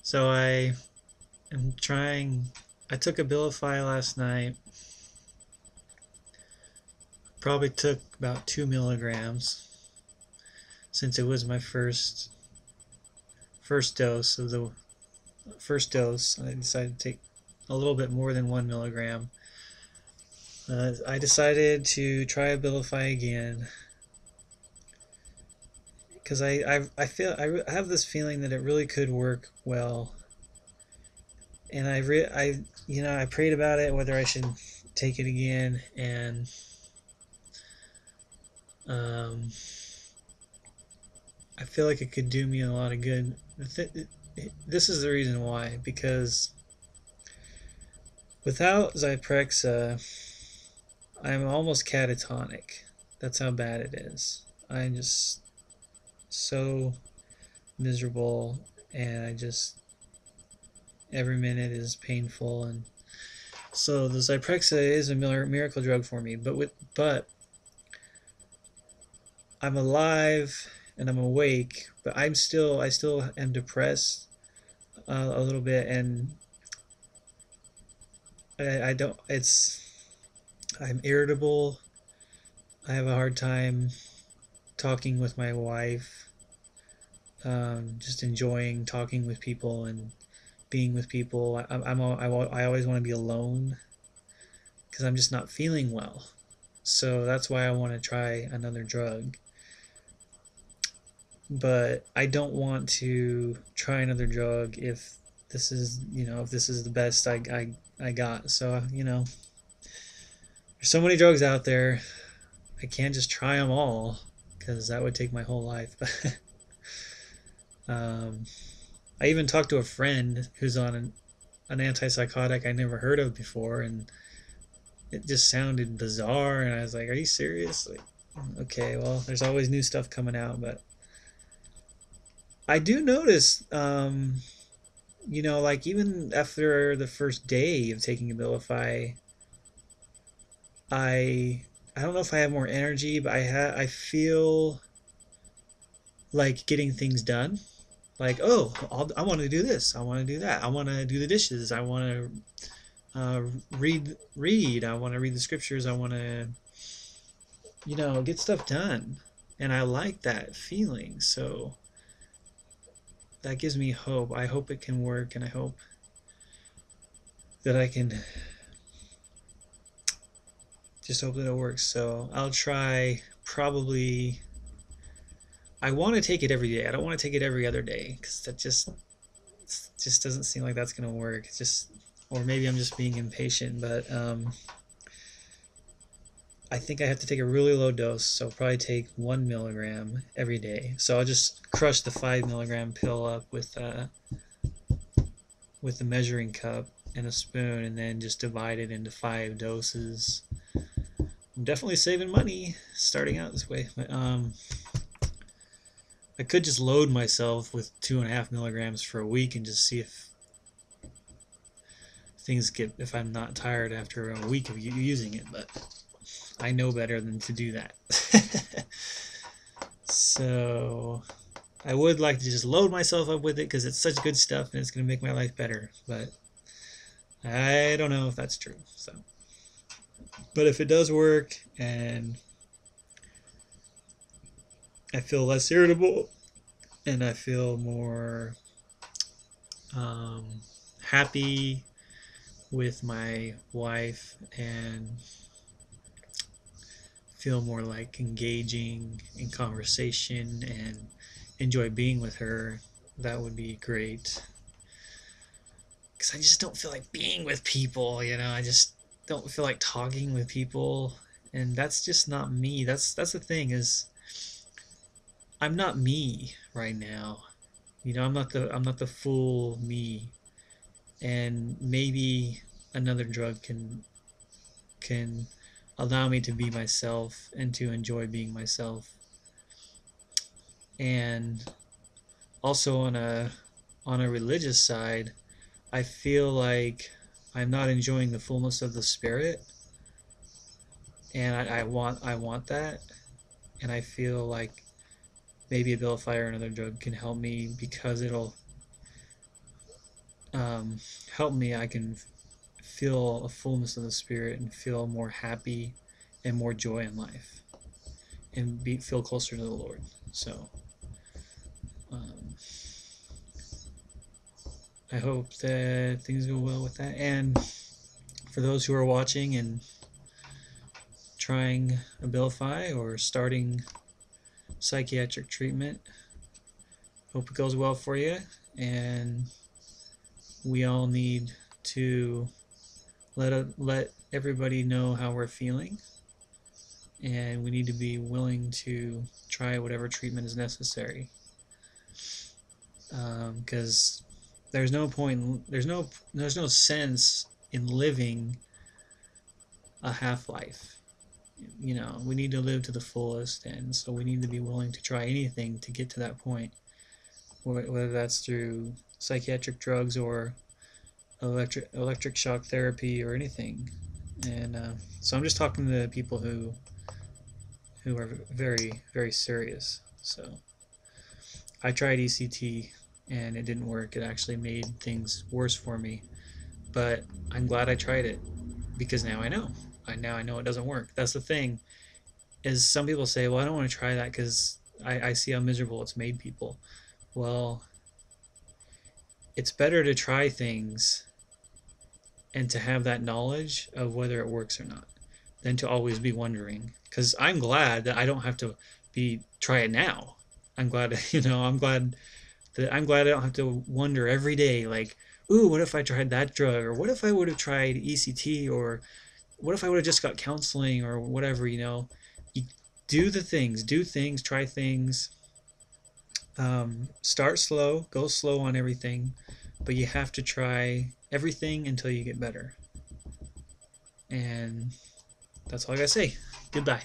So am trying. I took Abilify last night. Probably took about 2 milligrams since it was my first dose of the first dose. I decided to take a little bit more than 1 milligram. I decided to try Abilify again because I feel I have this feeling that it really could work well, and I prayed about it whether I should take it again, and um, I feel like it could do me a lot of good. This is the reason why, because without Zyprexa, I'm almost catatonic. That's how bad it is. I'm just so miserable, and every minute is painful, and so the Zyprexa is a miracle drug for me. But I'm alive and I'm awake, but I still am depressed a little bit, and I don't. I'm irritable. I have a hard time talking with my wife. Just enjoying talking with people and being with people. I always want to be alone because I'm just not feeling well. So that's why I want to try another drug. But I don't want to try another drug if if this is the best I got. So, there's so many drugs out there. I can't just try them all because that would take my whole life. um, I even talked to a friend who's on an antipsychotic I never heard of before, and it just sounded bizarre. And I was like, "Are you serious?" Like, okay, well, there's always new stuff coming out, but I do notice, like even after the first day of taking Abilify, I I don't know if I have more energy, but I feel like getting things done. Like, oh, I want to do this. I want to do that. I want to do the dishes. I want to read. I want to read the scriptures. I want to, get stuff done. And I like that feeling. So that gives me hope. I hope it can work, and I hope that I can just hope that it works. So I'll try probably. I want to take it every day. I don't want to take it every other day because that just doesn't seem like that's gonna work. It's just, or maybe I'm just being impatient, but I think I have to take a really low dose, so I'll probably take 1 milligram every day. So I'll just crush the 5 milligram pill up with the measuring cup and a spoon, and then just divide it into 5 doses. I'm definitely saving money starting out this way, but I could just load myself with 2.5 milligrams for a week and just see if I'm not tired after a week of using it, but I know better than to do that. So I would like to just load myself up with it because it's such good stuff and it's going to make my life better, but I don't know if that's true. So, but if it does work and I feel less irritable and I feel more happy with my wife and feel more like engaging in conversation and enjoy being with her, that would be great. Because I just don't feel like being with people, I just don't feel like talking with people, and that's just not me. That's the thing is, I'm not me right now. I'm not the full me, and maybe another drug can allow me to be myself and to enjoy being myself. And also on a religious side, I feel like I'm not enjoying the fullness of the spirit, and I want that, and I feel like maybe Abilify or another drug can help me because help me, I can feel a fullness of the Spirit and feel more happy and more joy in life and feel closer to the Lord. So um, I hope that things go well with that. And for those who are watching and trying Abilify or starting psychiatric treatment, hope it goes well for you. And we all need to let everybody know how we're feeling, and we need to be willing to try whatever treatment is necessary. Because there's no point, there's no sense in living a half life. You know, we need to live to the fullest, and so we need to be willing to try anything to get to that point, whether that's through psychiatric drugs or electric shock therapy or anything. And so I'm just talking to people who are very, very serious. So I tried ECT and it didn't work. It actually made things worse for me. But I'm glad I tried it because now I know. Now I know it doesn't work. That's the thing. Is some people say, "Well, I don't want to try that because I see how miserable it's made people." Well, it's better to try things and to have that knowledge of whether it works or not than to always be wondering. Because I'm glad that I don't have to try it now. I'm glad, I'm glad I don't have to wonder every day, like, ooh, what if I tried that drug, or what if I would have tried ECT, or what if I would have just got counseling, or whatever. You do things, try things. Start slow, go slow on everything, but you have to try everything until you get better. And that's all I gotta say. Goodbye.